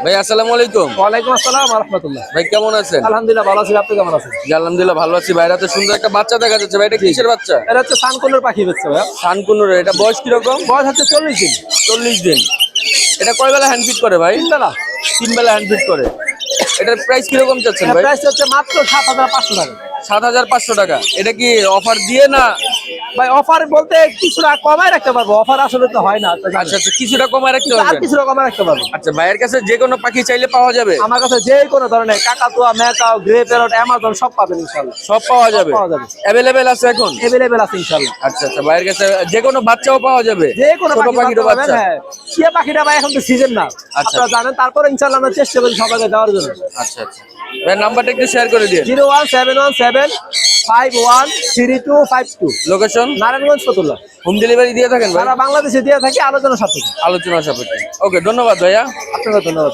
ভাই আসসালামু আলাইকুম। ওয়ালাইকুম আসসালাম ওয়া রাহমাতুল্লাহ। ভাই কেমন আছেন? আলহামদুলিল্লাহ ভালো আছি, আপনি কেমন আছেন? জি আলহামদুলিল্লাহ ভালো আছি। ভাইরা তো সুন্দর একটা বাচ্চা দেখা যাচ্ছে। ভাই এটা কিসের বাচ্চা? এটা হচ্ছে সানকুনোর পাখি হচ্ছে ভাইয়া। শানকুনুরের। এটা বয়স কিরকম? বয়স হচ্ছে 40 দিন। 40 দিন। এটা কয় বেলা হ্যান্ড ফিট করে ভাই? 3 বেলা। 3 বেলা হ্যান্ড ফিট করে। এটার প্রাইস কিরকম চাচ্ছেন এটা ভাই? প্রাইস হচ্ছে মাত্র ৭৫০০ টাকা। 7500 টাকা। এটা কি অফার দিয়ে না? ভাই অফার বলতে কিছুটা কমায় রাখতে পারবো, অফার আসলে তো হয় না। আচ্ছা আচ্ছা, কিছুটা কমায় রাখতে আর পারবেন। কিছুটা কমায় রাখতে পারবো। আচ্ছা, ভাইয়ের কাছে যে কোনো পাখি চাইলে পাওয়া যাবে? আমার কাছে যে কোনো ধরনের কাকাতুয়া, ম্যাকাও, গ্রে প্যারট, অ্যামাজন সব পাবেন ইনশাআল্লাহ। সব পাওয়া যাবে। পাওয়া যাবে। অ্যাভেলেবেল আছে এখন? अवेलेबल আছে ইনশাআল্লাহ। আচ্ছা আচ্ছা, ভাইয়ের কাছে যে কোনো বাচ্চাও পাওয়া যাবে? যে কোনো ছোট পাখি পাখিরও পাবেন। বাচ্চা? হ্যাঁ, টিয়া পাখিটা ভাই এখন তো সিজন না, আচ্ছা। আপনারা জানেন। তারপরে ইনশাআল্লাহ আমরা চেষ্টা করি সবাইকে দেওয়ার জন্য। আচ্ছা আচ্ছা, ভাই নাম্বারটা একটু শেয়ার করে দিন। 01717513252। Location? Narayanganj Fatullah. Home delivery দিয়ে থাকেন ভাই? সারা বাংলাদেশে দিয়ে থাকি, আলোচনা সাপেক্ষে। আলোচনা সাপেক্ষে। ওকে, ধন্যবাদ ভাইয়া। আপনাকে ধন্যবাদ।